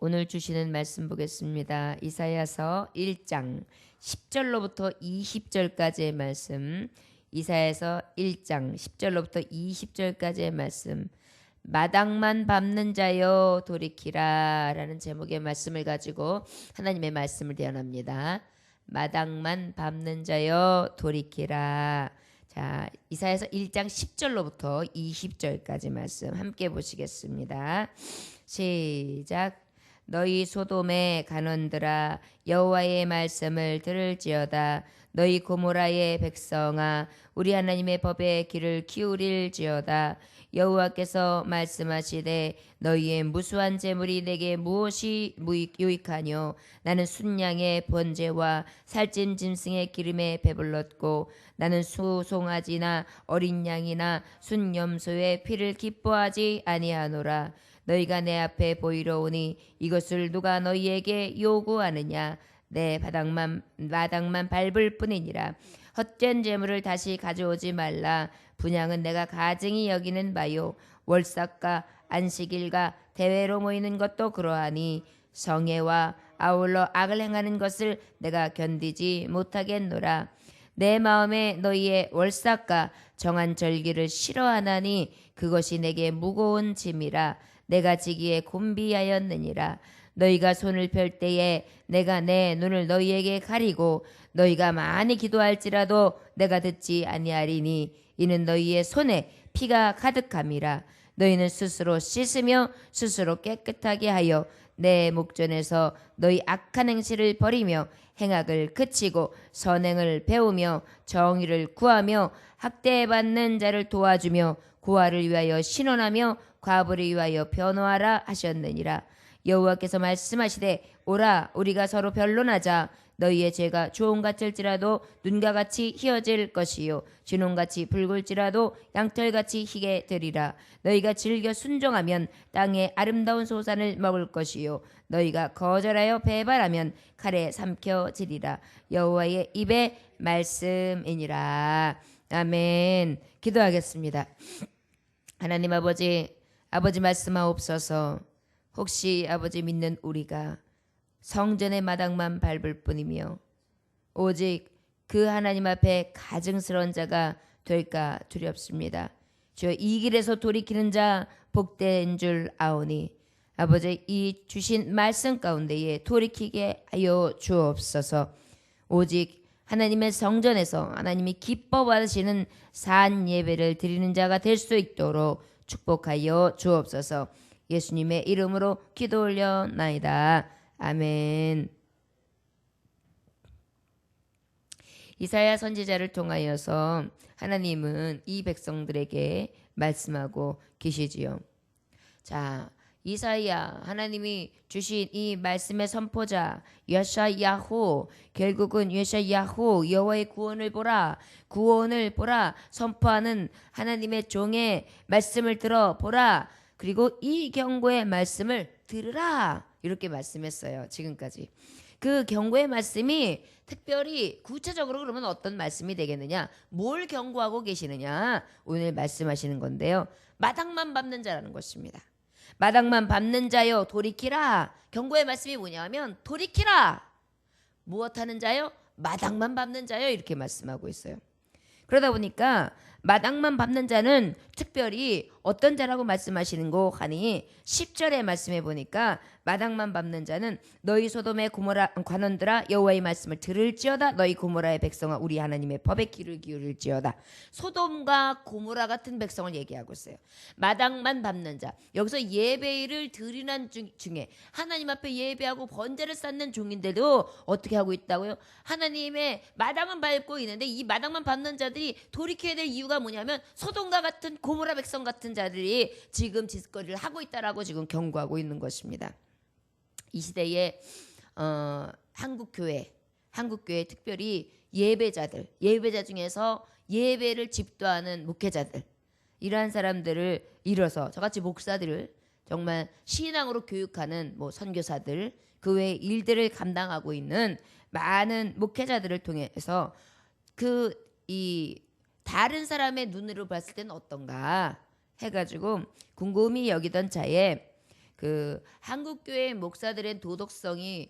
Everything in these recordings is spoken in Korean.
오늘 주시는 말씀 보겠습니다. 이사야서 1장 10절로부터 20절까지의 말씀. 이사야서 1장 10절로부터 20절까지의 말씀. 마당만 밟는 자여 돌이키라 라는 제목의 말씀을 가지고 하나님의 말씀을 대언합니다. 마당만 밟는 자여 돌이키라. 자, 이사야서 1장 10절로부터 20절까지 말씀 함께 보시겠습니다. 시작. 너희 소돔의 간원들아 여호와의 말씀을 들을지어다. 너희 고모라의 백성아 우리 하나님의 법에 귀를 기울일지어다. 여호와께서 말씀하시되 너희의 무수한 재물이 내게 무엇이 유익하뇨. 나는 순양의 번제와 살찐 짐승의 기름에 배불렀고 나는 수송아지나 어린 양이나 순염소의 피를 기뻐하지 아니하노라. 너희가 내 앞에 보이러 오니 이것을 누가 너희에게 요구하느냐. 내 마당만 밟을 뿐이니라. 헛된 재물을 다시 가져오지 말라. 분향은 내가 가증히 여기는 바요. 월삭과 안식일과 대회로 모이는 것도 그러하니 성회와 아울러 악을 행하는 것을 내가 견디지 못하겠노라. 내 마음에 너희의 월삭과 정한 절기를 싫어하나니 그것이 내게 무거운 짐이라. 내가 지기에 곤비하였느니라. 너희가 손을 펼 때에 내가 내 눈을 너희에게 가리고 너희가 많이 기도할지라도 내가 듣지 아니하리니 이는 너희의 손에 피가 가득함이라. 너희는 스스로 씻으며 스스로 깨끗하게 하여 내 목전에서 너희 악한 행실을 버리며 행악을 그치고 선행을 배우며 정의를 구하며 학대받는 자를 도와주며 고아를 위하여 신원하며 과부를 위하여 변호하라 하셨느니라. 여호와께서 말씀하시되 오라 우리가 서로 변론하자. 너희의 죄가 주홍 같을지라도 눈과 같이 희어질 것이요 진홍같이 붉을지라도 양털같이 희게 되리라. 너희가 즐겨 순종하면 땅의 아름다운 소산을 먹을 것이요 너희가 거절하여 배발하면 칼에 삼켜지리라. 여호와의 입의 말씀이니라. 아멘. 기도하겠습니다. 하나님 아버지 말씀하옵소서. 혹시 아버지 믿는 우리가 성전의 마당만 밟을 뿐이며 오직 그 하나님 앞에 가증스러운 자가 될까 두렵습니다. 주여 이 길에서 돌이키는 자 복된 줄 아오니 아버지 이 주신 말씀 가운데에 돌이키게 하여 주옵소서. 오직 하나님의 성전에서 하나님이 기뻐 받으시는 산 예배를 드리는 자가 될 수 있도록 축복하여 주옵소서. 예수님의 이름으로 기도 올려나이다. 아멘. 이사야 선지자를 통하여서 하나님은 이 백성들에게 말씀하고 계시지요. 자, 이사야 하나님이 주신 이 말씀의 선포자 여샤야호, 결국은 여샤야호 여호와의 구원을 보라 선포하는 하나님의 종의 말씀을 들어보라. 그리고 이 경고의 말씀을 들으라. 이렇게 말씀했어요. 지금까지. 그 경고의 말씀이 특별히 구체적으로 그러면 어떤 말씀이 되겠느냐? 뭘 경고하고 계시느냐? 오늘 말씀하시는 건데요. 마당만 밟는 자라는 것입니다. 마당만 밟는 자여 돌이키라. 경고의 말씀이 뭐냐면 돌이키라. 무엇하는 자요? 마당만 밟는 자요. 이렇게 말씀하고 있어요. 그러다 보니까 마당만 밟는 자는 특별히 어떤 자라고 말씀하시는 거 하니 10절에 말씀해 보니까 마당만 밟는 자는 너희 소돔의 고모라 관원들아 여호와의 말씀을 들을지어다. 너희 고모라의 백성아 우리 하나님의 법에 귀를 기울일지어다. 소돔과 고모라 같은 백성을 얘기하고 있어요. 마당만 밟는 자. 여기서 예배를 드리는 중에 하나님 앞에 예배하고 번제를 쌓는 종인데도 어떻게 하고 있다고요? 하나님의 마당은 밟고 있는데 이 마당만 밟는 자들이 돌이켜야 될 이유가 뭐냐면 소돔과 같은 고모라 백성 같은 자들이 지금 짓거리를 하고 있다라고 지금 경고하고 있는 것입니다. 이 시대에 한국교회 특별히 예배자 중에서 예배를 집도하는 목회자들 이러한 사람들을 이뤄서 저같이 목사들을 정말 신앙으로 교육하는 선교사들 그 외의 일들을 감당하고 있는 많은 목회자들을 통해서 이 다른 사람의 눈으로 봤을 때는 어떤가 해가지고 궁금히 여기던 차에 그 한국 교회 목사들의 도덕성을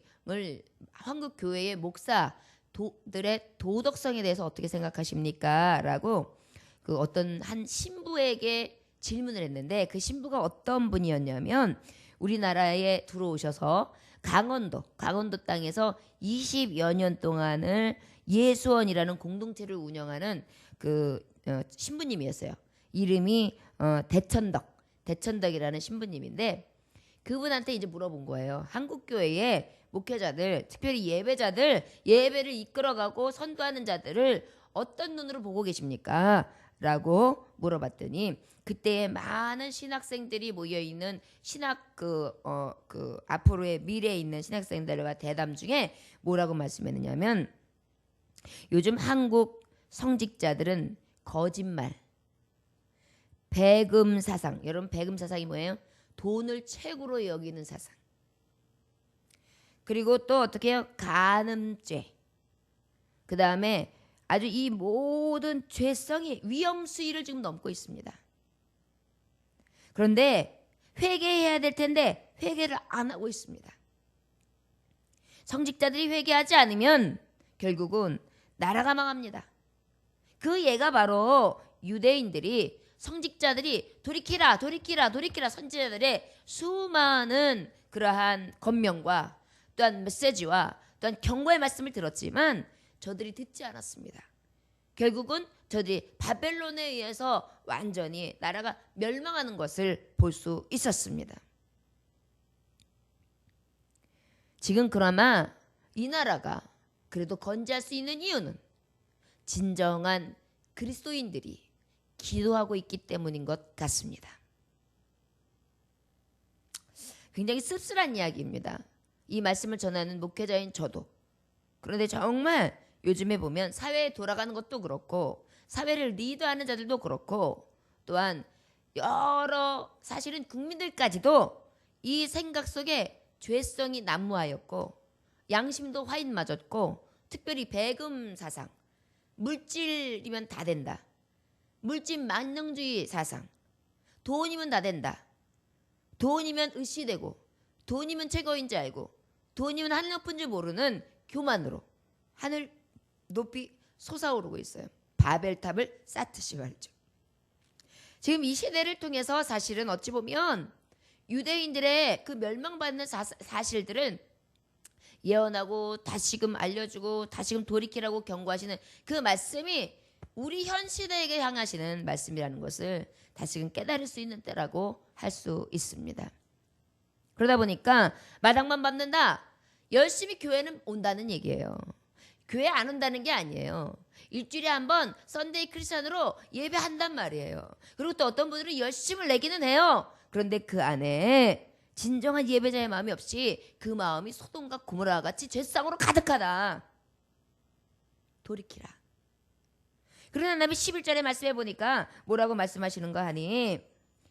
한국 교회의 목사들의 도덕성에 대해서 어떻게 생각하십니까? 라고 그 어떤 한 신부에게 질문을 했는데 그 신부가 어떤 분이었냐면 우리나라에 들어오셔서 강원도 땅에서 20여 년 동안을 예수원이라는 공동체를 운영하는 그 신부님이었어요. 이름이 대천덕이라는 신부님인데 그분한테 이제 물어본 거예요. 한국 교회의 목회자들, 특별히 예배자들, 예배를 이끌어가고 선도하는 자들을 어떤 눈으로 보고 계십니까? 라고 물어봤더니 그때 많은 신학생들이 모여 있는 앞으로의 미래에 있는 신학생들과 대담 중에 뭐라고 말씀했느냐면 요즘 한국 성직자들은 거짓말, 배금 사상. 여러분 배금 사상이 뭐예요? 돈을 최고로 여기는 사상. 그리고 또 어떻게 해요? 간음죄. 그 다음에 아주 이 모든 죄성이 위험수위를 지금 넘고 있습니다. 그런데 회개해야 될 텐데 회개를 안 하고 있습니다. 성직자들이 회개하지 않으면 결국은 나라가 망합니다. 그 예가 바로 유대인들이 성직자들이 돌이키라 선지자들의 수많은 그러한 권면과 또한 메시지와 또한 경고의 말씀을 들었지만 저들이 듣지 않았습니다. 결국은 저들이 바벨론에 의해서 완전히 나라가 멸망하는 것을 볼 수 있었습니다. 지금 그나마 이 나라가 그래도 건재할 수 있는 이유는 진정한 그리스도인들이 기도하고 있기 때문인 것 같습니다. 굉장히 씁쓸한 이야기입니다. 이 말씀을 전하는 목회자인 저도. 그런데 정말 요즘에 보면 사회에 돌아가는 것도 그렇고 사회를 리드하는 자들도 그렇고 또한 여러 사실은 국민들까지도 이 생각 속에 죄성이 난무하였고 양심도 화인 맞았고 특별히 배금 사상, 물질이면 다 된다. 물질 만능주의 사상, 돈이면 다 된다. 돈이면 의시되고 돈이면 최고인 줄 알고 돈이면 하늘 높은 줄 모르는 교만으로 하늘 높이 솟아오르고 있어요. 바벨탑을 쌓듯이 말이죠. 지금 이 시대를 통해서 사실은 어찌 보면 유대인들의 그 멸망받는 사실들은 예언하고 다시금 알려주고 다시금 돌이키라고 경고하시는 그 말씀이 우리 현 시대에게 향하시는 말씀이라는 것을 다시금 깨달을 수 있는 때라고 할 수 있습니다. 그러다 보니까 마당만 밟는다. 열심히 교회는 온다는 얘기예요. 교회 안 온다는 게 아니에요. 일주일에 한 번 썬데이 크리스찬으로 예배한단 말이에요. 그리고 또 어떤 분들은 열심을 내기는 해요. 그런데 그 안에 진정한 예배자의 마음이 없이 그 마음이 소돔과 고모라와 같이 죄상으로 가득하다. 돌이키라. 그러나 하나님이 11절에 말씀해 보니까 뭐라고 말씀하시는가 하니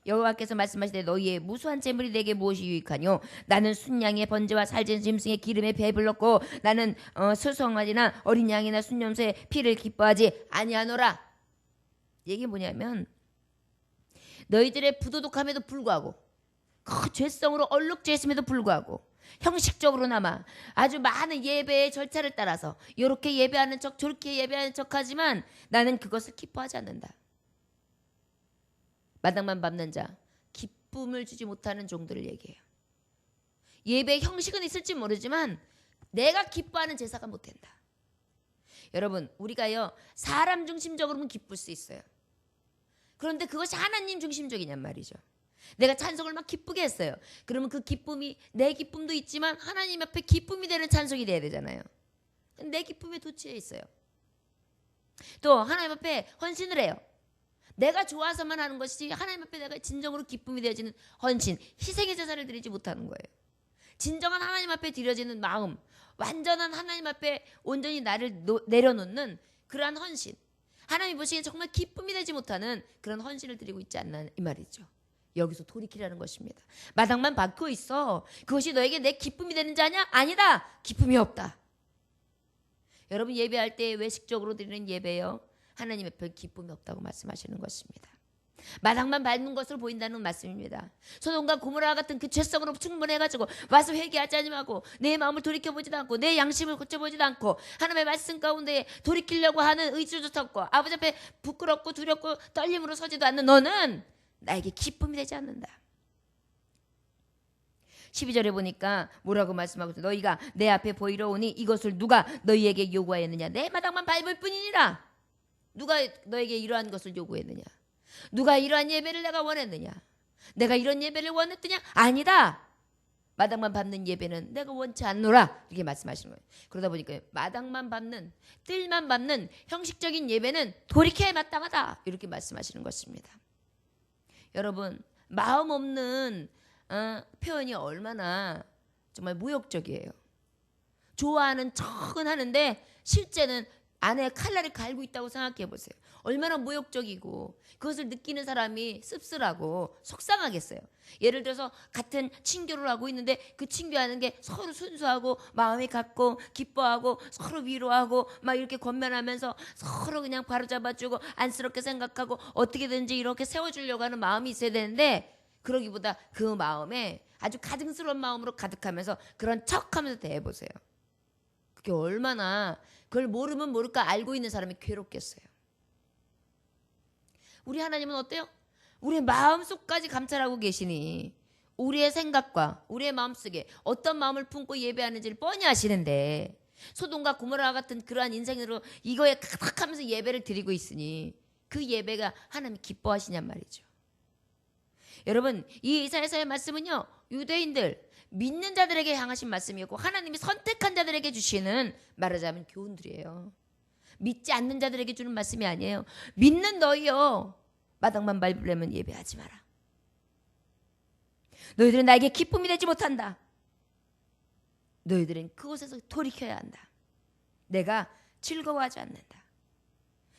여호와께서 말씀하시되 너희의 무수한 재물이 내게 무엇이 유익하뇨? 나는 순양의 번제와 살진 짐승의 기름에 배불렀고 나는 수송아지나 어린 양이나 순염소의 피를 기뻐하지 아니하노라. 이게 뭐냐면 너희들의 부도덕함에도 불구하고 그 죄성으로 얼룩죄했음에도 불구하고 형식적으로나마 아주 많은 예배의 절차를 따라서 이렇게 예배하는 척 저렇게 예배하는 척 하지만 나는 그것을 기뻐하지 않는다. 마당만 밟는 자, 기쁨을 주지 못하는 종들을 얘기해요. 예배의 형식은 있을지 모르지만 내가 기뻐하는 제사가 못 된다. 여러분 우리가요 사람 중심적으로는 기쁠 수 있어요. 그런데 그것이 하나님 중심적이냔 말이죠. 내가 찬송을 막 기쁘게 했어요. 그러면 그 기쁨이 내 기쁨도 있지만 하나님 앞에 기쁨이 되는 찬송이 돼야 되잖아요. 내 기쁨에 도취해 있어요. 또 하나님 앞에 헌신을 해요. 내가 좋아서만 하는 것이 하나님 앞에 내가 진정으로 기쁨이 되어지는 헌신, 희생의 제사를 드리지 못하는 거예요. 진정한 하나님 앞에 드려지는 마음, 완전한 하나님 앞에 온전히 나를 내려놓는 그러한 헌신, 하나님이 보시기엔 정말 기쁨이 되지 못하는 그런 헌신을 드리고 있지 않나 이 말이죠. 여기서 돌이키라는 것입니다. 마당만 밟고 있어. 그것이 너에게 내 기쁨이 되는 자냐? 아니다. 기쁨이 없다. 여러분 예배할 때 외식적으로 드리는 예배요. 하나님 앞에 기쁨이 없다고 말씀하시는 것입니다. 마당만 밟는 것으로 보인다는 말씀입니다. 소돔과 고모라 같은 그 죄성으로 충분해가지고 와서 회개하지 않으면 내 마음을 돌이켜보지도 않고 내 양심을 고쳐보지도 않고 하나님의 말씀 가운데 돌이키려고 하는 의지조차 없고 아버지 앞에 부끄럽고 두렵고 떨림으로 서지도 않는 너는 나에게 기쁨이 되지 않는다. 12절에 보니까 뭐라고 말씀하고 있어? 너희가 내 앞에 보이러 오니 이것을 누가 너희에게 요구하였느냐? 내 마당만 밟을 뿐이니라. 누가 너에게 이러한 것을 요구했느냐? 누가 이러한 예배를 내가 원했느냐? 내가 이런 예배를 원했느냐? 아니다. 마당만 밟는 예배는 내가 원치 않노라. 이렇게 말씀하시는 거예요. 그러다 보니까 마당만 밟는, 뜰만 밟는 형식적인 예배는 돌이켜야 마땅하다. 이렇게 말씀하시는 것입니다. 여러분, 마음 없는 표현이 얼마나 정말 모욕적이에요. 좋아하는 척은 하는데 실제는 안에 칼날을 갈고 있다고 생각해 보세요. 얼마나 모욕적이고 그것을 느끼는 사람이 씁쓸하고 속상하겠어요. 예를 들어서 같은 친교를 하고 있는데 그 친교하는 게 서로 순수하고 마음이 같고 기뻐하고 서로 위로하고 막 이렇게 권면하면서 서로 그냥 바로잡아주고 안쓰럽게 생각하고 어떻게든지 이렇게 세워주려고 하는 마음이 있어야 되는데 그러기보다 그 마음에 아주 가증스러운 마음으로 가득하면서 그런 척하면서 대해보세요. 그게 얼마나 그걸 모르면 모를까 알고 있는 사람이 괴롭겠어요. 우리 하나님은 어때요? 우리의 마음속까지 감찰하고 계시니 우리의 생각과 우리의 마음속에 어떤 마음을 품고 예배하는지를 뻔히 아시는데 소돔과 고모라 같은 그러한 인생으로 이거에 가득하면서 예배를 드리고 있으니 그 예배가 하나님이 기뻐하시냔 말이죠. 여러분, 이 이사야서의 말씀은요, 유대인들 믿는 자들에게 향하신 말씀이었고 하나님이 선택한 자들에게 주시는 말하자면 교훈들이에요. 믿지 않는 자들에게 주는 말씀이 아니에요. 믿는 너희여, 마당만 밟으려면 예배하지 마라. 너희들은 나에게 기쁨이 되지 못한다. 너희들은 그곳에서 돌이켜야 한다. 내가 즐거워하지 않는다.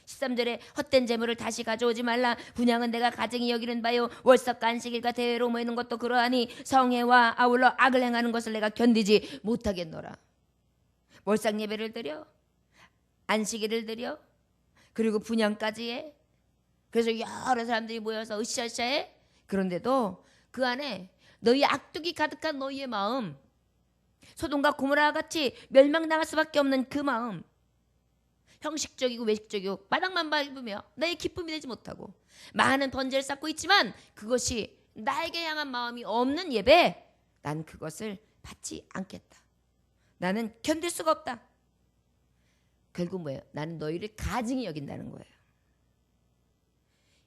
13절에 헛된 재물을 다시 가져오지 말라. 분향은 내가 가증히 여기는 바요. 월삭과 안식일과 대회로 모이는 것도 그러하니 성회와 아울러 악을 행하는 것을 내가 견디지 못하겠노라. 월삭 예배를 드려, 안식일을 드려, 그리고 분향까지 해. 그래서 여러 사람들이 모여서 으쌰으쌰 해. 그런데도 그 안에 너희 악독이 가득한 너희의 마음, 소돔과 고모라 같이 멸망당할 수밖에 없는 그 마음, 형식적이고 외식적이고 마당만 밟으며 나의 기쁨이 되지 못하고 많은 번제를 쌓고 있지만 그것이 나에게 향한 마음이 없는 예배, 난 그것을 받지 않겠다. 나는 견딜 수가 없다. 결국 뭐예요? 나는 너희를 가증히 여긴다는 거예요.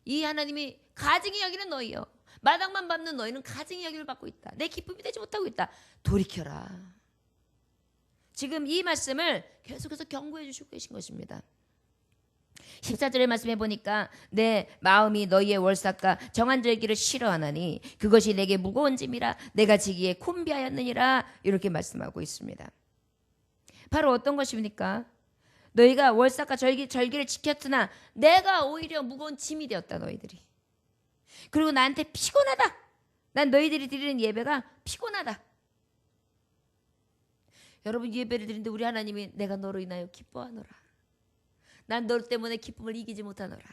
이 하나님이 가증히 여기는 너희요, 마당만 밟는 너희는 가증히 여김을 받고 있다. 내 기쁨이 되지 못하고 있다. 돌이켜라. 지금 이 말씀을 계속해서 경고해 주시고 계신 것입니다. 14절의 말씀해 보니까 내 마음이 너희의 월삭과 정한 절기를 싫어하나니 그것이 내게 무거운 짐이라 내가 지기에 곤비하였느니라. 이렇게 말씀하고 있습니다. 바로 어떤 것입니까? 너희가 월삭과 절기를 지켰으나 내가 오히려 무거운 짐이 되었다. 너희들이. 그리고 나한테 피곤하다. 난 너희들이 드리는 예배가 피곤하다. 여러분, 예배를 드리는데 우리 하나님이 내가 너로 인하여 기뻐하노라. 난 너 때문에 기쁨을 이기지 못하노라.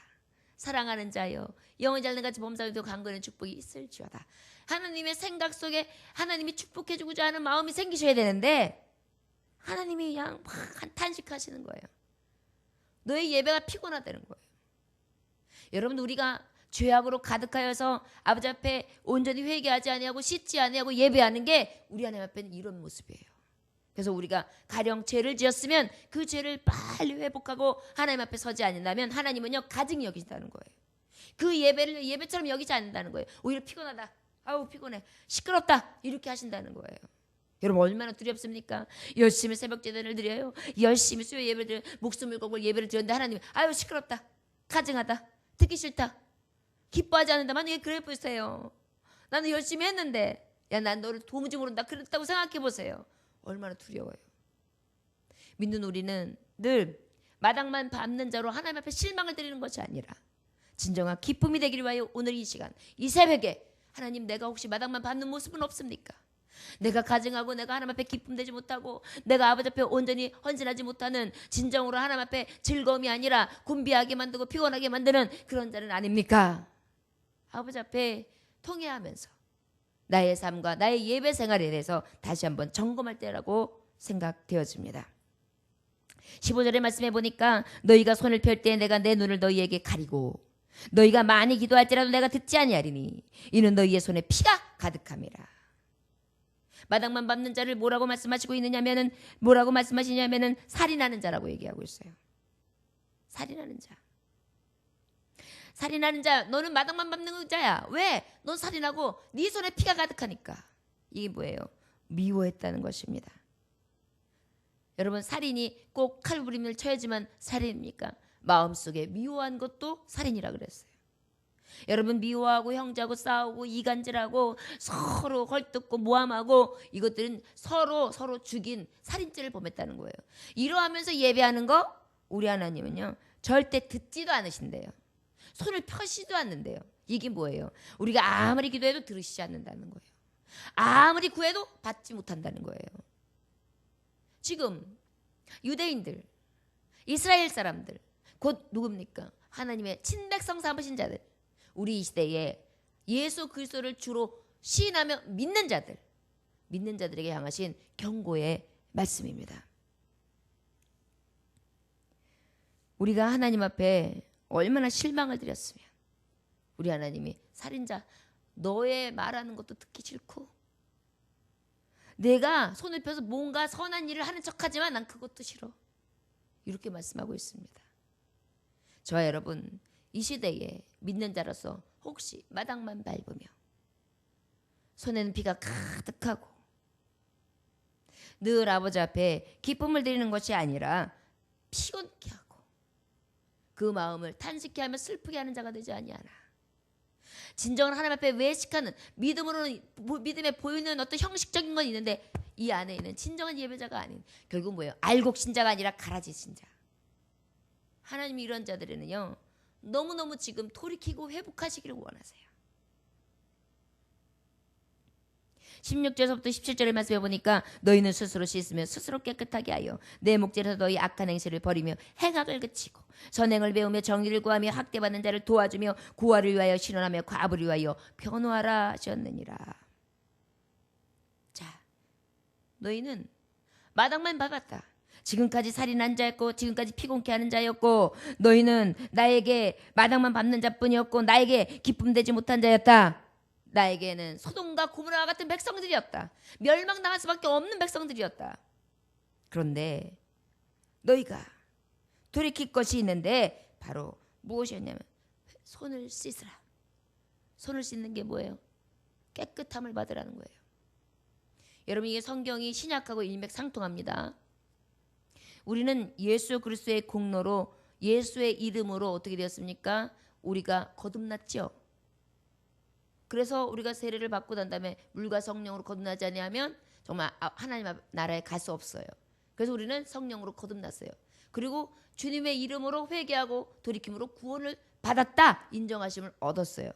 사랑하는 자여, 영원히 잘는 같이 범사에도 강건한 축복이 있을지어다. 하나님의 생각 속에 하나님이 축복해주고자 하는 마음이 생기셔야 되는데 하나님이 그냥 막 탄식하시는 거예요. 너의 예배가 피곤하다는 거예요. 여러분, 우리가 죄악으로 가득하여서 아버지 앞에 온전히 회개하지 아니하고 씻지 아니하고 예배하는 게 우리 하나님 앞에는 이런 모습이에요. 그래서 우리가 가령 죄를 지었으면 그 죄를 빨리 회복하고 하나님 앞에 서지 않는다면 하나님은요 가증히 여기신다는 거예요. 그 예배를 예배처럼 여기지 않는다는 거예요. 오히려 피곤하다, 아우 피곤해, 시끄럽다, 이렇게 하신다는 거예요. 여러분, 얼마나 두렵습니까? 열심히 새벽 제단을 드려요, 열심히 수요 예배를 드려요, 목숨을 걸고 예배를 드렸는데 하나님 아유 시끄럽다, 가증하다, 듣기 싫다, 기뻐하지 않는다만 왜 그래 보세요. 나는 열심히 했는데, 야 난 너를 도무지 모른다, 그랬다고 생각해 보세요. 얼마나 두려워요. 믿는 우리는 늘 마당만 밟는 자로 하나님 앞에 실망을 드리는 것이 아니라 진정한 기쁨이 되기를 위하여 오늘 이 시간, 이 새벽에 하나님, 내가 혹시 마당만 밟는 모습은 없습니까? 내가 가증하고 내가 하나님 앞에 기쁨 되지 못하고 내가 아버지 앞에 온전히 헌신하지 못하는, 진정으로 하나님 앞에 즐거움이 아니라 곤비하게 만들고 피곤하게 만드는 그런 자는 아닙니까? 아버지 앞에 통회하면서 나의 삶과 나의 예배 생활에 대해서 다시 한번 점검할 때라고 생각되어집니다. 15절의 말씀해 보니까 너희가 손을 펼 때 내가 내 눈을 너희에게 가리고 너희가 많이 기도할지라도 내가 듣지 아니하리니 이는 너희의 손에 피가 가득함이라. 마당만 밟는 자를 뭐라고 말씀하시냐면은 살인하는 자라고 얘기하고 있어요. 살인하는 자. 살인하는 자, 너는 마당만 밟는 자야. 왜? 넌 살인하고 네 손에 피가 가득하니까. 이게 뭐예요? 미워했다는 것입니다. 여러분, 살인이 꼭 칼부림을 쳐야지만 살인입니까? 마음속에 미워한 것도 살인이라 그랬어요. 여러분, 미워하고 형제하고 싸우고 이간질하고 서로 헐뜯고 모함하고 이것들은 서로 죽인 살인죄를 범했다는 거예요. 이러하면서 예배하는 거 우리 하나님은요 절대 듣지도 않으신대요. 손을 펴시도 않는데요. 이게 뭐예요? 우리가 아무리 기도해도 들으시지 않는다는 거예요. 아무리 구해도 받지 못한다는 거예요. 지금 유대인들, 이스라엘 사람들, 곧 누굽니까? 하나님의 친백성 삼으신 자들, 우리 이 시대에 예수 그리스도를 주로 시인하며 믿는 자들에게 향하신 경고의 말씀입니다. 우리가 하나님 앞에 얼마나 실망을 드렸으면 우리 하나님이 살인자 너의 말하는 것도 듣기 싫고 내가 손을 펴서 뭔가 선한 일을 하는 척하지만 난 그것도 싫어. 이렇게 말씀하고 있습니다. 저와 여러분, 이 시대에 믿는 자로서 혹시 마당만 밟으며 손에는 피가 가득하고 늘 아버지 앞에 기쁨을 드리는 것이 아니라 피곤케 하고 그 마음을 탄식케 하며 슬프게 하는 자가 되지 아니하나. 진정한 하나님 앞에 외식하는 믿음에 보이는 어떤 형식적인 건 있는데 이 안에 있는 진정한 예배자가 아닌, 결국 뭐예요? 알곡 신자가 아니라 가라지 신자. 하나님이 이런 자들에는요 너무너무 지금 돌이키고 회복하시기를 원하세요. 16절에서부터 17절의 말씀에 보니까 너희는 스스로 씻으며 스스로 깨끗하게 하여 내 목전에서 너희 악한 행실을 버리며 행악을 그치고 선행을 배우며 정의를 구하며 학대받는 자를 도와주며 고아를 위하여 신원하며 과부를 위하여 변호하라 하셨느니라. 자, 너희는 마당만 밟았다. 지금까지 살인한 자였고 지금까지 피곤케 하는 자였고 너희는 나에게 마당만 밟는 자뿐이었고 나에게 기쁨 되지 못한 자였다. 나에게는 소돔과 고모라 같은 백성들이었다. 멸망당할 수밖에 없는 백성들이었다. 그런데 너희가 돌이킬 것이 있는데 바로 무엇이었냐면 손을 씻으라. 손을 씻는 게 뭐예요? 깨끗함을 받으라는 거예요. 여러분, 이게 성경이 신약하고 일맥상통합니다. 우리는 예수 그리스도의 공로로 예수의 이름으로 어떻게 되었습니까? 우리가 거듭났죠. 그래서 우리가 세례를 받고 난 다음에 물과 성령으로 거듭나지 아니하면 정말 하나님 나라에 갈 수 없어요. 그래서 우리는 성령으로 거듭났어요. 그리고 주님의 이름으로 회개하고 돌이킴으로 구원을 받았다, 인정하심을 얻었어요.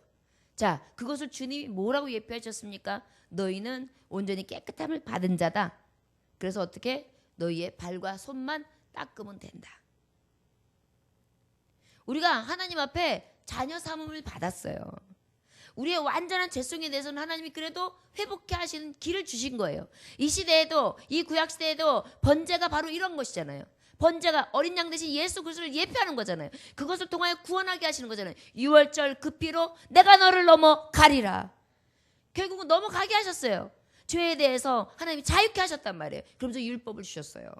자, 그것을 주님이 뭐라고 예표하셨습니까? 너희는 온전히 깨끗함을 받은 자다. 그래서 어떻게? 너희의 발과 손만 닦으면 된다. 우리가 하나님 앞에 자녀 삼음을 받았어요. 우리의 완전한 죄성에 대해서는 하나님이 그래도 회복케 하시는 길을 주신 거예요. 이 시대에도, 이 구약 시대에도 번제가 바로 이런 것이잖아요. 번제가 어린 양 대신 예수 그리스도를 예표하는 거잖아요. 그것을 통하여 구원하게 하시는 거잖아요. 유월절 그 피로 내가 너를 넘어가리라. 결국은 넘어가게 하셨어요. 죄에 대해서 하나님이 자유케 하셨단 말이에요. 그러면서 율법을 주셨어요.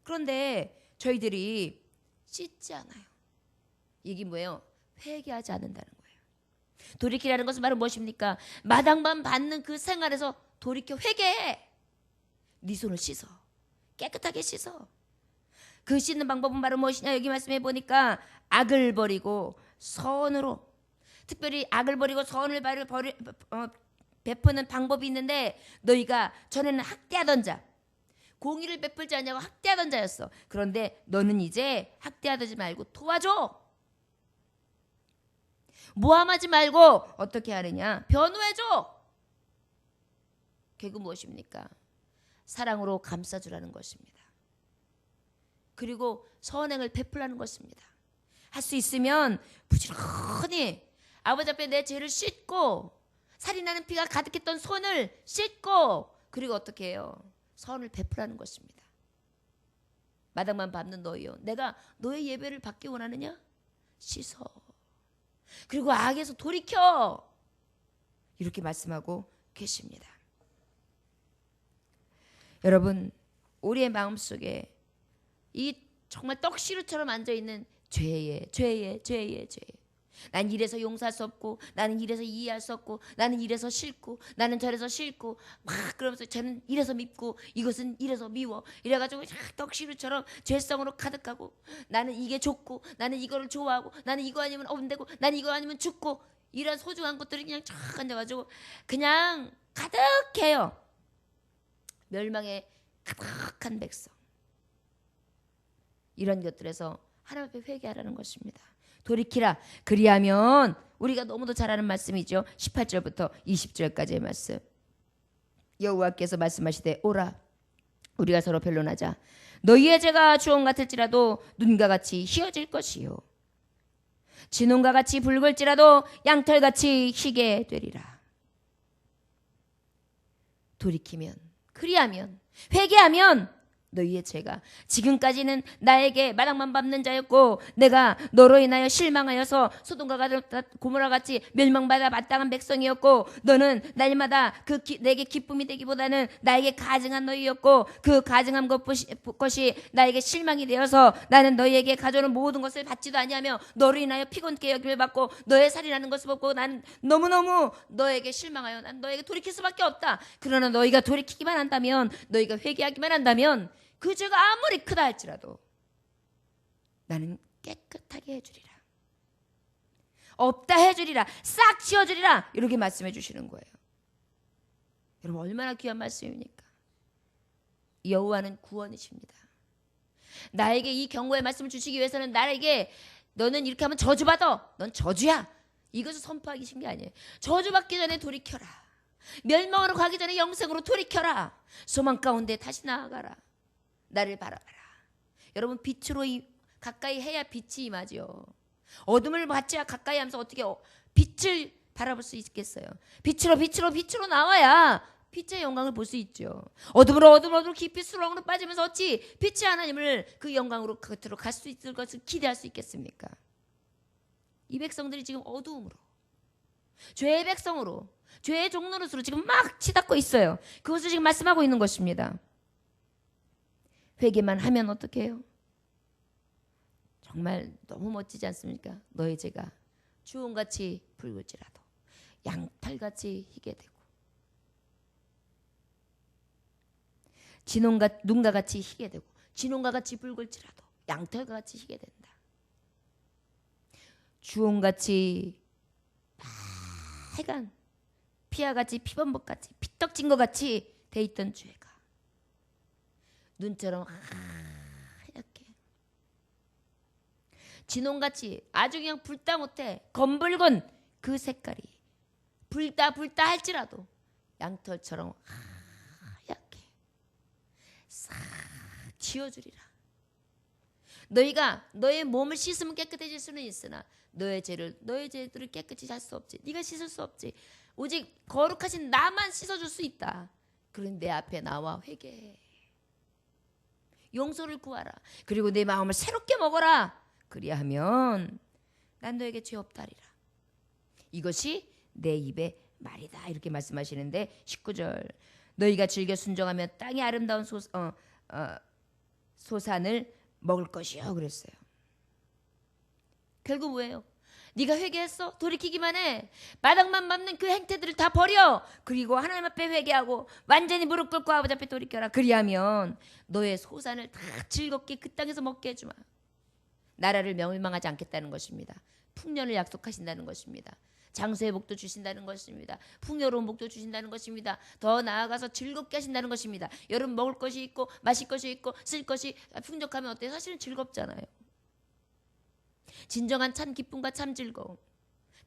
그런데 저희들이 씻지 않아요. 이게 뭐예요? 회개하지 않는다는 거예요. 돌이키라는 것은 바로 무엇입니까? 마당만 받는 그 생활에서 돌이켜 회개해. 네 손을 씻어. 깨끗하게 씻어. 그 씻는 방법은 바로 무엇이냐? 여기 말씀해 보니까 악을 버리고 선으로, 특별히 악을 버리고 선을 베푸는 방법이 있는데, 너희가 전에는 학대하던 자, 공의를 베풀지 않냐고 학대하던 자였어. 그런데 너는 이제 학대하지 말고 도와줘. 모함하지 말고 어떻게 하느냐? 변호해줘. 결국 무엇입니까? 사랑으로 감싸주라는 것입니다. 그리고 선행을 베풀라는 것입니다. 할 수 있으면 부지런히 아버지 앞에 내 죄를 씻고 살인하는 피가 가득했던 손을 씻고 그리고 어떻게 해요? 선을 베풀라는 것입니다. 마당만 밟는 너희요, 내가 너의 예배를 받기 원하느냐? 씻어. 그리고 악에서 돌이켜. 이렇게 말씀하고 계십니다. 여러분, 우리의 마음속에 이 정말 떡시루처럼 앉아있는 죄. 난 이래서 용서할 수 없고, 나는 이래서 이해할 수 없고, 나는 이래서 싫고, 나는 저래서 싫고, 막 그러면서 저는 이래서 밉고, 이것은 이래서 미워. 이래가지고 떡시루처럼 죄성으로 가득하고, 나는 이게 좋고, 나는 이거를 좋아하고, 나는 이거 아니면 없는데고, 나는 이거 아니면 죽고, 이런 소중한 것들이 그냥 쫙 앉아가지고 그냥 가득해요. 멸망에 가득한 백성. 이런 것들에서 하나님 앞에 회개하라는 것입니다. 돌이키라. 그리하면, 우리가 너무도 잘 아는 말씀이죠. 18절부터 20절까지의 말씀. 여호와께서 말씀하시되 오라 우리가 서로 변론하자. 너희의 죄가 주홍 같을지라도 눈과 같이 희어질 것이요 진홍과 같이 붉을지라도 양털같이 희게 되리라. 돌이키면, 그리하면, 회개하면 너희의 죄가, 지금까지는 나에게 마당만 밟는 자였고 내가 너로 인하여 실망하여서 소돔과 고모라같이 멸망받아 마땅한 백성이었고, 너는 날마다 내게 기쁨이 되기보다는 나에게 가증한 너희였고, 그 가증한 것이 나에게 실망이 되어서 나는 너희에게 가져오는 모든 것을 받지도 아니하며 너로 인하여 피곤케 여김을 받고 너의 살인하는 것을 보고 나는 너무너무 너에게 실망하여 난 너에게 돌이킬 수밖에 없다. 그러나 너희가 돌이키기만 한다면, 너희가 회개하기만 한다면 그 죄가 아무리 크다 할지라도 나는 깨끗하게 해주리라. 없다 해주리라. 싹 지워주리라. 이렇게 말씀해 주시는 거예요. 여러분, 얼마나 귀한 말씀입니까? 여호와는 구원이십니다. 나에게 이 경고의 말씀을 주시기 위해서는 나에게 너는 이렇게 하면 저주받아, 넌 저주야, 이것을 선포하신 게 아니에요. 저주받기 전에 돌이켜라. 멸망으로 가기 전에 영생으로 돌이켜라. 소망 가운데 다시 나아가라. 나를 바라봐라. 여러분, 빛으로 가까이 해야 빛이 임하죠. 어둠을 받자 가까이 하면서 어떻게 빛을 바라볼 수 있겠어요? 빛으로 나와야 빛의 영광을 볼 수 있죠. 어둠으로 깊이 수렁으로 빠지면서 어찌 빛의 하나님을 그 영광으로 겉으로 갈 수 있을 것을 기대할 수 있겠습니까? 이 백성들이 지금 어두움으로, 죄의 백성으로, 죄의 종노릇으로 지금 막 치닫고 있어요. 그것을 지금 말씀하고 있는 것입니다. 회개만 하면 어떻게 해요? 정말 너무 멋지지 않습니까? 너의 죄가 주홍같이 붉을지라도 양털같이 희게 되고 눈과 같이 희게 되고 진홍과 같이 붉을지라도 양털과 같이 희게 된다. 주홍같이 빨간 피아같이 피범벅같이 피떡진 것 같이 돼 있던 죄가 눈처럼 하얗게 진홍같이 아주 그냥 불다 못해 검붉은 그 색깔이 불다 할지라도 양털처럼 하얗게 싹 지워주리라. 너희가 너의 몸을 씻으면 깨끗해질 수는 있으나 너의 죄들을 깨끗이 할 수 없지. 네가 씻을 수 없지. 오직 거룩하신 나만 씻어줄 수 있다. 그런 내 앞에 나와 회개해. 용서를 구하라. 그리고 내 마음을 새롭게 먹어라. 그리하면 난 너에게 죄 없다리라. 이것이 내 입의 말이다. 이렇게 말씀하시는데 19절 너희가 즐겨 순종하며 땅의 아름다운 소산을 먹을 것이요 그랬어요. 결국 뭐예요? 네가 회개했어? 돌이키기만 해. 마당만 밟는 그 행태들을 다 버려. 그리고 하나님 앞에 회개하고 완전히 무릎 꿇고 아버지 앞에 돌이켜라. 그리하면 너의 소산을 다 즐겁게 그 땅에서 먹게 해주마. 나라를 멸망하지 않겠다는 것입니다. 풍년을 약속하신다는 것입니다. 장수의 복도 주신다는 것입니다. 풍요로운 복도 주신다는 것입니다. 더 나아가서 즐겁게 하신다는 것입니다. 여러분, 먹을 것이 있고 마실 것이 있고 쓸 것이 풍족하면 어때요? 사실은 즐겁잖아요. 진정한 참 기쁨과 참 즐거움,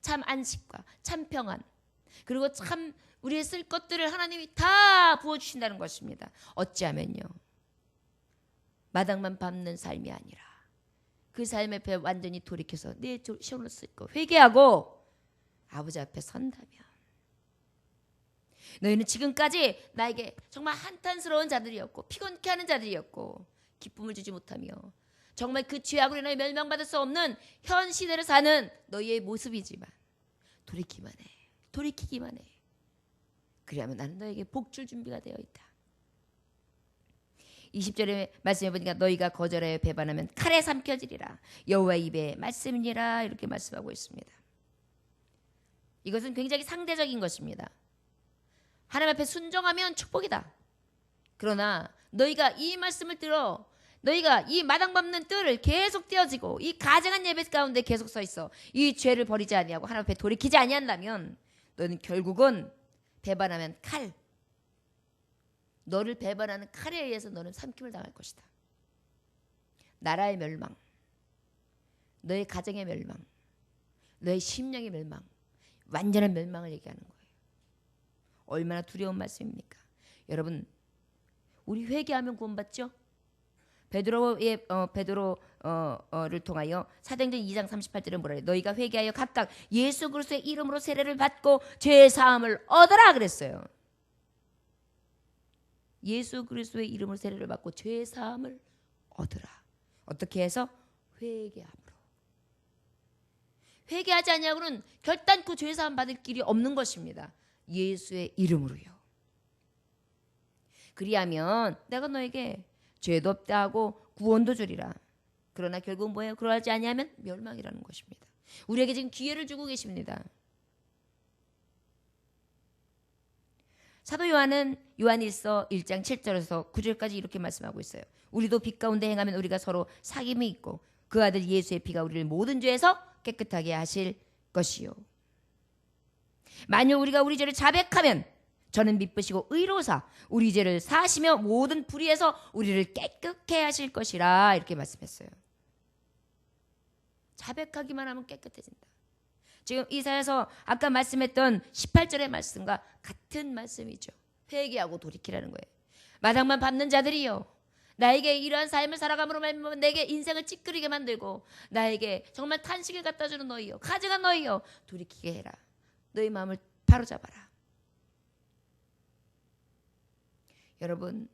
참 안식과 참 평안, 그리고 참 우리의 쓸 것들을 하나님이 다 부어주신다는 것입니다. 어찌하면요, 마당만 밟는 삶이 아니라 그 삶의 앞에 완전히 돌이켜서 내 시험을 쓸 거 회개하고 아버지 앞에 선다면, 너희는 지금까지 나에게 정말 한탄스러운 자들이었고 피곤케 하는 자들이었고 기쁨을 주지 못하며 정말 그 죄악으로 인하여 멸망받을 수 없는 현 시대를 사는 너희의 모습이지만 돌이키기만 해. 그리하면 나는 너에게 복줄 준비가 되어 있다. 20절의 말씀해 보니까 너희가 거절하여 배반하면 칼에 삼켜지리라. 여호와의 입에 말씀이니라. 이렇게 말씀하고 있습니다. 이것은 굉장히 상대적인 것입니다. 하나님 앞에 순종하면 축복이다. 그러나 너희가 이 말씀을 들어 너희가 이 마당 밟는 뜰을 계속 떼어지고 이 가증한 예배 가운데 계속 서 있어 이 죄를 버리지 아니하고 하나님 앞에 돌이키지 아니한다면 너는 결국은 배반하면 너를 배반하는 칼에 의해서 너는 삼킴을 당할 것이다. 나라의 멸망, 너의 가정의 멸망, 너의 심령의 멸망, 완전한 멸망을 얘기하는 거예요. 얼마나 두려운 말씀입니까? 여러분, 우리 회개하면 구원받죠? 베드로를 통하여 사도행전 2장 38절에 뭐라 해요? 너희가 회개하여 각각 예수 그리스도의 이름으로 세례를 받고 죄 사함을 얻어라 그랬어요. 예수 그리스도의 이름으로 세례를 받고 죄 사함을 얻으라. 어떻게 해서? 회개함으로. 회개하지 아니하고는 결단코 죄 사함 받을 길이 없는 것입니다. 예수의 이름으로요. 그리하면 내가 너에게 죄도 없다 하고 구원도 주리라. 그러나 결국 뭐예요? 그러하지 아니하면 멸망이라는 것입니다. 우리에게 지금 기회를 주고 계십니다. 사도 요한은 요한일서 1장 7절에서 9절까지 이렇게 말씀하고 있어요. 우리도 빛 가운데 행하면 우리가 서로 사귐이 있고 그 아들 예수의 피가 우리를 모든 죄에서 깨끗하게 하실 것이요. 만일 우리가 우리 죄를 자백하면 저는 미쁘시고 의로우사 우리 죄를 사하시며 모든 불의에서 우리를 깨끗게 하실 것이라. 이렇게 말씀했어요. 자백하기만 하면 깨끗해진다. 지금 이사야서 아까 말씀했던 18절의 말씀과 같은 말씀이죠. 회개하고 돌이키라는 거예요. 마당만 밟는 자들이요, 나에게 이러한 삶을 살아감으로 말미암아 내게 인생을 찌끄리게 만들고 나에게 정말 탄식을 갖다 주는 너희요, 가증한 너희요, 돌이키게 해라. 너희 마음을 바로잡아라. 여러분,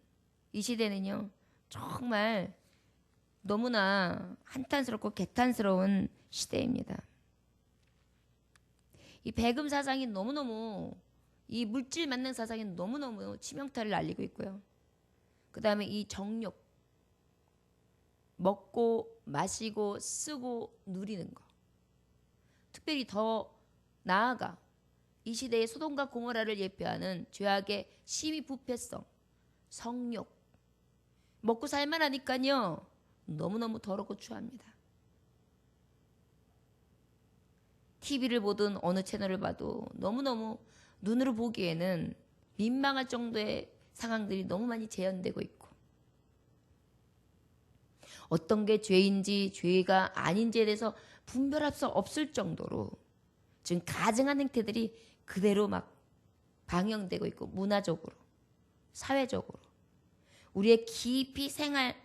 이 시대는요 정말 너무나 한탄스럽고 개탄스러운 시대입니다. 이 배금 사상이 너무너무, 이 물질 만능 사상이 너무너무 치명타를 날리고 있고요. 그 다음에 이 정욕, 먹고 마시고 쓰고 누리는 거, 특별히 더 나아가 이 시대의 소돔과 고모라를 예표하는 죄악의 심히 부패성, 성욕, 먹고 살만 하니까요 너무너무 더럽고 추합니다. TV를 보든 어느 채널을 봐도 너무너무 눈으로 보기에는 민망할 정도의 상황들이 너무 많이 재현되고 있고, 어떤 게 죄인지 죄가 아닌지에 대해서 분별할 수 없을 정도로 지금 가증한 행태들이 그대로 막 방영되고 있고, 문화적으로 사회적으로 우리의 깊이 생활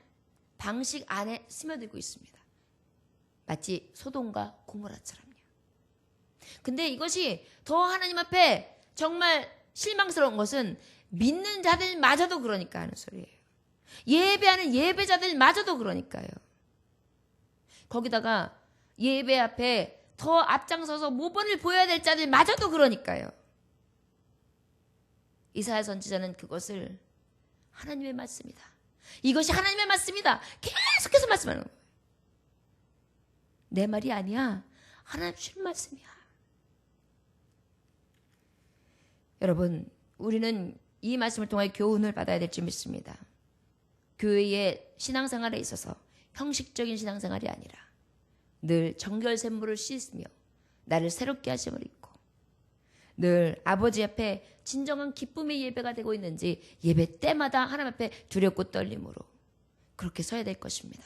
방식 안에 스며들고 있습니다. 마치 소돔과 고모라처럼요. 근데 이것이 더 하나님 앞에 정말 실망스러운 것은 믿는 자들마저도 그러니까 하는 소리예요. 예배하는 예배자들마저도 그러니까요. 거기다가 예배 앞에 더 앞장서서 모범을 보여야 될 자들마저도 그러니까요. 이사야 선지자는 그것을 하나님의 말씀이다, 이것이 하나님의 말씀이다 계속해서 말씀하는 거예요. 내 말이 아니야, 하나님 주신 말씀이야. 여러분, 우리는 이 말씀을 통해 교훈을 받아야 될 줄 믿습니다. 교회의 신앙생활에 있어서 형식적인 신앙생활이 아니라 늘 정결샘물을 씻으며 나를 새롭게 하심을 입고 늘 아버지 앞에 진정한 기쁨의 예배가 되고 있는지 예배 때마다 하나님 앞에 두렵고 떨림으로 그렇게 서야 될 것입니다.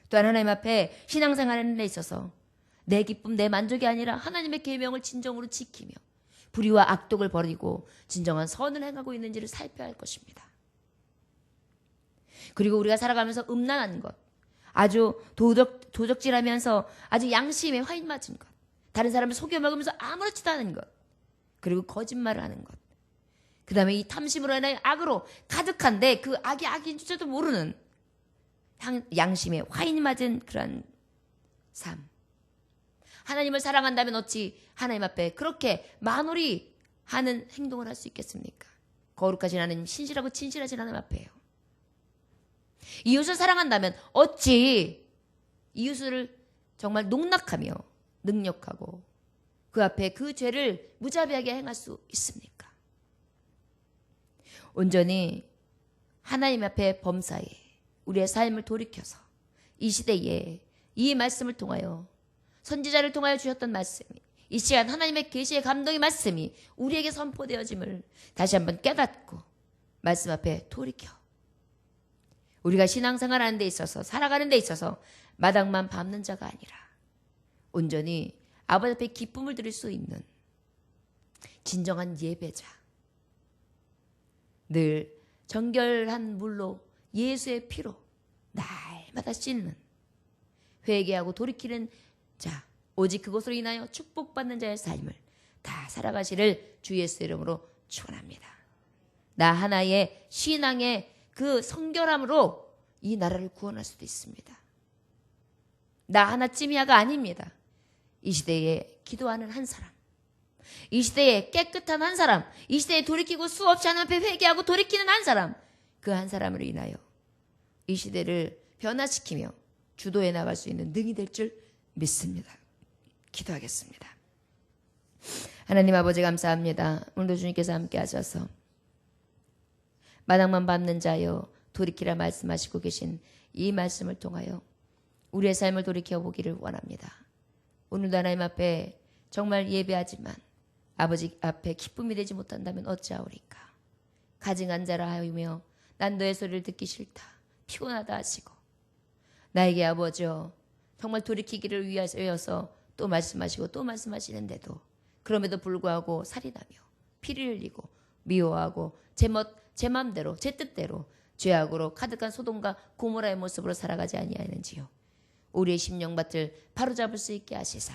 또한 하나님 앞에 신앙생활하는 데 있어서 내 기쁨, 내 만족이 아니라 하나님의 계명을 진정으로 지키며 불의와 악독을 버리고 진정한 선을 행하고 있는지를 살펴야 할 것입니다. 그리고 우리가 살아가면서 음란한 것, 아주 도적질하면서 아주 양심에 화인 맞은 것, 다른 사람을 속여 먹으면서 아무렇지도 않은 것. 그리고 거짓말을 하는 것. 그 다음에 이 탐심으로 인하여 악으로 가득한데 그 악이 악인 줄도 모르는 양심에 화인이 맞은 그런 삶. 하나님을 사랑한다면 어찌 하나님 앞에 그렇게 만홀히 하는 행동을 할 수 있겠습니까? 거룩하신 하나님, 신실하고 진실하신 하나님 앞에요. 이웃을 사랑한다면 어찌 이웃을 정말 농락하며 능력하고 그 앞에 그 죄를 무자비하게 행할 수 있습니까? 온전히 하나님 앞에 범사에 우리의 삶을 돌이켜서 이 시대에 이 말씀을 통하여 선지자를 통하여 주셨던 말씀이 이 시간 하나님의 계시의 감동의 말씀이 우리에게 선포되어짐을 다시 한번 깨닫고 말씀 앞에 돌이켜 우리가 신앙생활하는 데 있어서 살아가는 데 있어서 마당만 밟는 자가 아니라 온전히 아버지 앞에 기쁨을 드릴 수 있는 진정한 예배자, 늘 정결한 물로 예수의 피로 날마다 씻는 회개하고 돌이키는 자, 오직 그것으로 인하여 축복받는 자의 삶을 다 살아가시를 주 예수의 이름으로 축원합니다. 나 하나의 신앙의 그 성결함으로 이 나라를 구원할 수도 있습니다. 나 하나쯤이야가 아닙니다. 이 시대에 기도하는 한 사람, 이 시대에 깨끗한 한 사람, 이 시대에 돌이키고 수없이 하나님 앞에 회개하고 돌이키는 한 사람, 그 한 사람으로 인하여 이 시대를 변화시키며 주도해 나갈 수 있는 능이 될 줄 믿습니다. 기도하겠습니다. 하나님 아버지 감사합니다. 오늘도 주님께서 함께 하셔서 마당만 밟는 자여 돌이키라 말씀하시고 계신 이 말씀을 통하여 우리의 삶을 돌이켜 보기를 원합니다. 오늘도 하나님 앞에 정말 예배하지만 아버지 앞에 기쁨이 되지 못한다면 어찌하오리까. 가증한 자라 하여며 난 너의 소리를 듣기 싫다. 피곤하다 하시고 나에게 아버지여 정말 돌이키기를 위하여서 또 말씀하시고 또 말씀하시는데도 그럼에도 불구하고 살이 나며 피를 흘리고 미워하고 제 맘대로 제 뜻대로 죄악으로 가득한 소돔과 고모라의 모습으로 살아가지 아니하는지요. 우리의 심령밭을 바로잡을 수 있게 하시사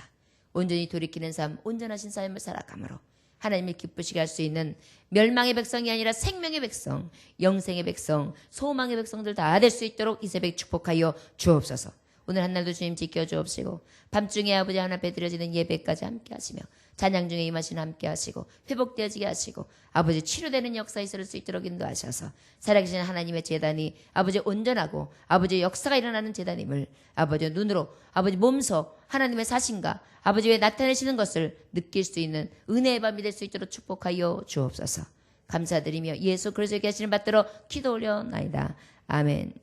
온전히 돌이키는 삶, 온전하신 삶을 살아감으로 하나님을 기쁘시게 할 수 있는 멸망의 백성이 아니라 생명의 백성, 영생의 백성, 소망의 백성들 다 될 수 있도록 이 새벽 축복하여 주옵소서. 오늘 한날도 주님 지켜주옵시고 밤중에 아버지 하나 앞에 드려지는 예배까지 함께 하시며 찬양 중에 임하시는 함께 하시고 회복되어지게 하시고 아버지 치료되는 역사 있을 수 있도록 인도하셔서 살아계신 하나님의 제단이 아버지 온전하고 아버지의 역사가 일어나는 제단임을 아버지 눈으로 아버지 몸소 하나님의 사신과 아버지의 나타내시는 것을 느낄 수 있는 은혜의 밤이 될 수 있도록 축복하여 주옵소서. 감사드리며 예수 그리스도의 계시는 받들어 기도 올려나이다. 아멘.